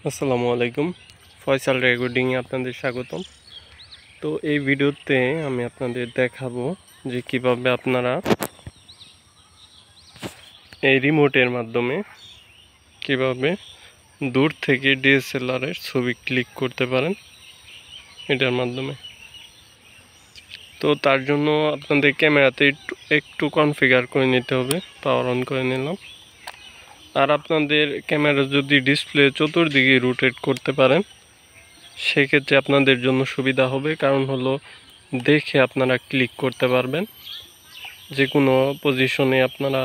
আসসালামু আলাইকুম। ফয়সাল রেকর্ডিংয়ে আপনাদের স্বাগতম। তো এই ভিডিওতে আমি আপনাদের দেখাবো যে কিভাবে আপনারা এই রিমোটের মাধ্যমে কিভাবে দূর থেকে ডিএসএলআরের ছবি ক্লিক করতে পারেন এটার মাধ্যমে। তো তার জন্য আপনাদের ক্যামেরাতে একটু কনফিগার করে নিতে হবে। পাওয়ার অন করে নিলাম। আর আপনাদের ক্যামেরা যদি ডিসপ্লে চতুর্দিকে রোটেট করতে পারেন সেক্ষেত্রে আপনাদের জন্য সুবিধা হবে, কারণ হলো দেখে আপনারা ক্লিক করতে পারবেন, যে কোনো পজিশনে আপনারা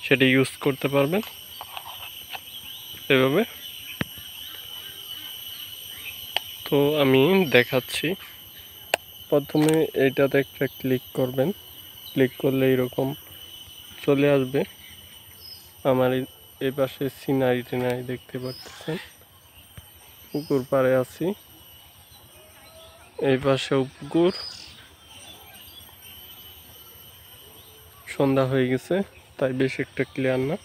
সেটা ইউজ করতে পারবেন এভাবে। তো আমি দেখাচ্ছি। প্রথমে এইটাতে একটা ক্লিক করবেন, ক্লিক করলে এরকম চলে আসবে। আমার এই পাশে সিনারি টিনারি দেখতে পাচ্ছেন, পুকুর পাড়ে আছি, এই পাশেও পুকুর। সন্ধ্যা হয়ে গেছে তাই বেশ একটা ক্লিয়ার না।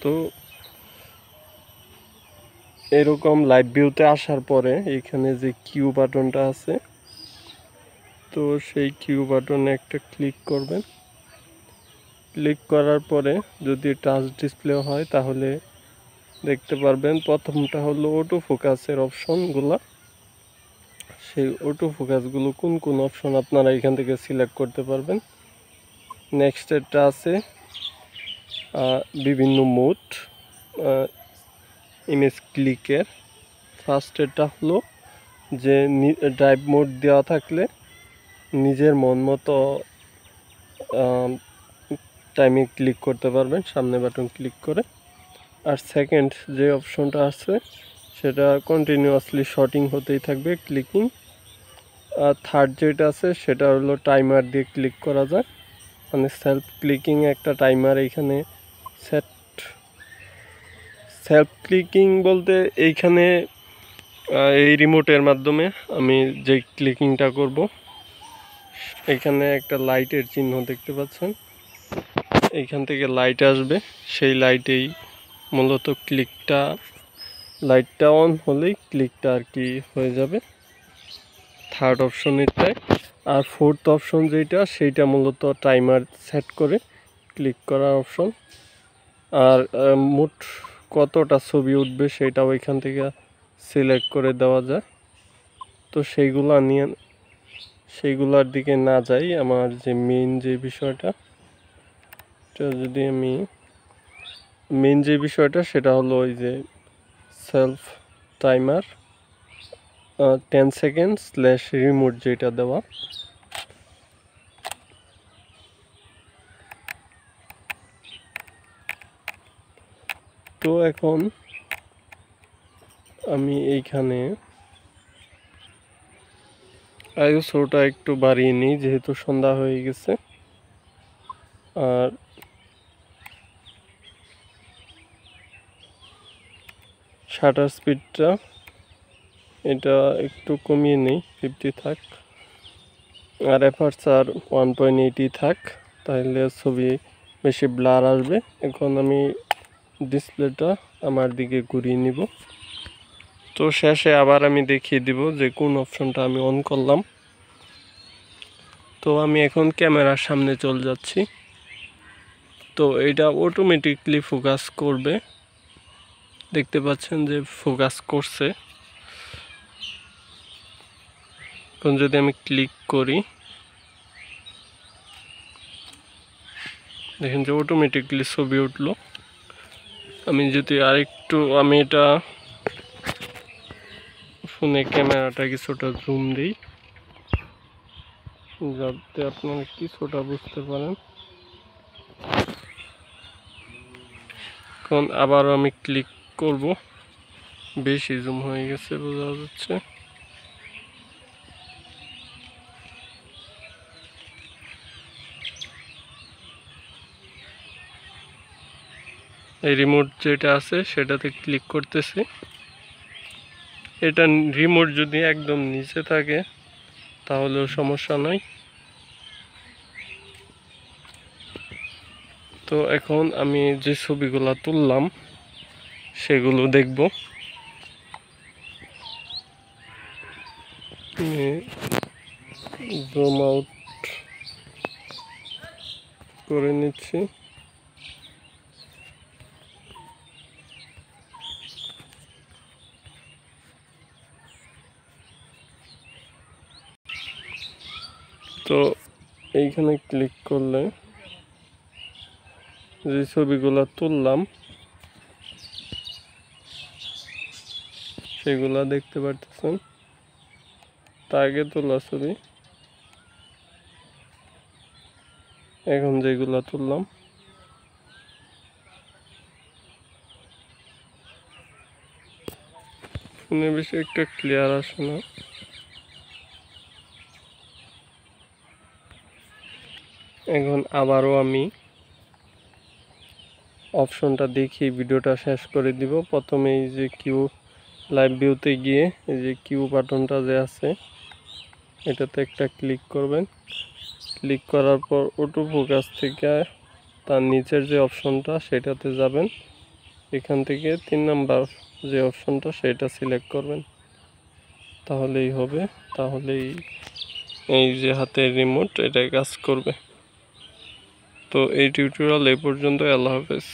তো এরকম লাইভ ভিউতে আসার পরে এখানে যে কিউ বাটনটা আছে, তো সেই কিউ বাটনে একটা ক্লিক করবেন। ক্লিক করার পরে যদি টাচ ডিসপ্লে হয় তাহলে দেখতে পারবেন প্রথমটা হলো অটো ফোকাসের অপশনগুলো। সেই অটো ফোকাসগুলো কোন কোন অপশন আপনারা এখান থেকে সিলেক্ট করতে পারবেন। নেক্সট এটা আছে বিভিন্ন মোড ইমেজ ক্লিকের। ফার্স্ট এটা হলো যে ড্রাইভ মোড দেওয়া থাকলে নিজের মন মতো টাইমে ক্লিক করতে পারবেন সামনে বাটন ক্লিক করে। আর সেকেন্ড যে অপশনটা আছে সেটা কন্টিনিউয়াসলি শর্টিং হতেই থাকবে ক্লিকিং। আর থার্ড যেটা আছে সেটা হলো টাইমার দিয়ে ক্লিক করা যায়, মানে সেলফ ক্লিকিং একটা টাইমার এইখানে সেট। সেলফ ক্লিকিং বলতে এইখানে এই রিমোটের মাধ্যমে আমি যে ক্লিকিংটা করব, এখানে একটা লাইটের চিহ্ন দেখতে পাচ্ছেন, এইখান থেকে লাইট আসবে, সেই লাইটেই মূলত ক্লিকটা, লাইটটা অন হলেই ক্লিকটা আর কি হয়ে যাবে থার্ড অপশনেরটায়। আর ফোর্থ অপশন যেটা সেইটা মূলত টাইমার সেট করে ক্লিক করার অপশন। আর মোট কতটা ছবি উঠবে সেটাও এখান থেকে সিলেক্ট করে দেওয়া যায়। তো সেইগুলার দিকে না যাই, আমার যে মেইন যে বিষয়টা, যদি আমি মেইন যে বিষয়টা সেটা হলো ওই যে self timer 10 second slash remote যেটা দেওয়া। তো এখন আমি এইখানে আইএসওটা একটু বাড়িয়ে নিই যেহেতু সন্ধ্যা হয়ে গেছে। আর শাটার স্পিডটা এটা একটু কমিয়ে নেই, 50 থাক। আর অ্যাপারচার 1.80 থাক, তাহলে ছবি বেশি ব্লার আসবে। এখন আমি ডিসপ্লেটা আমার দিকে ঘুরিয়ে নিব। তো শেষে আবার আমি দেখিয়ে দিব যে কোন অপশনটা আমি অন করলাম। তো আমি এখন ক্যামেরার সামনে চলে যাচ্ছি। তো এটা অটোমেটিকলি ফোকাস করবে, দেখতে পাচ্ছেন যে ফোকাস করছে। এখন যদি আমি ক্লিক করি দেখেন যে অটোমেটিকলি ছবি উঠলো। আমি যদি আরেকটু, আমি এটা ফোনে ক্যামেরাটা কিছুটা জুম দিই যাতে আপনারা কিছুটা বুঝতে পারেন। এখন আবার আমি ক্লিক করব, বেশি জুম হয়ে গেছে বোঝা যাচ্ছে। এই রিমোট যেটা আছে সেটাতে ক্লিক করতেছি। এটা রিমোট যদি একদম নিচে থাকে তাহলেও সমস্যা নাই। তো এখন আমি যে ছবিগুলো তুললাম সেগুলো দেখব। জুম আউট করে নিচ্ছি। তো এইখানে ক্লিক করলে যে ছবিগুলো তুললাম সেগুলা দেখতে পারতেছেন। তা আগে তোলা ছবি, এখন যেগুলা তুললাম ফোনে বেশি একটা ক্লিয়ার আসে না। এখন আবারও আমি অপশনটা দেখি ভিডিওটা শেষ করে দিব। প্রথমে এই যে কিউ লাইভ ভিউতে গিয়ে এই যে কিউ বাটনটা যে আছে এটাতে একটা ক্লিক করবেন। ক্লিক করার পর অটো ফোকাস থেকে তার নিচের যে অপশনটা সেটাতে যাবেন। এখান থেকে 3 নাম্বার যে অপশনটা সেটা সিলেক্ট করবেন, তাহলেই হবে। তাহলেই এই যে হাতের রিমোট এটাই কাজ করবে। তো এই টিউটোরিয়াল এই পর্যন্ত। আল্লাহ হাফেজ।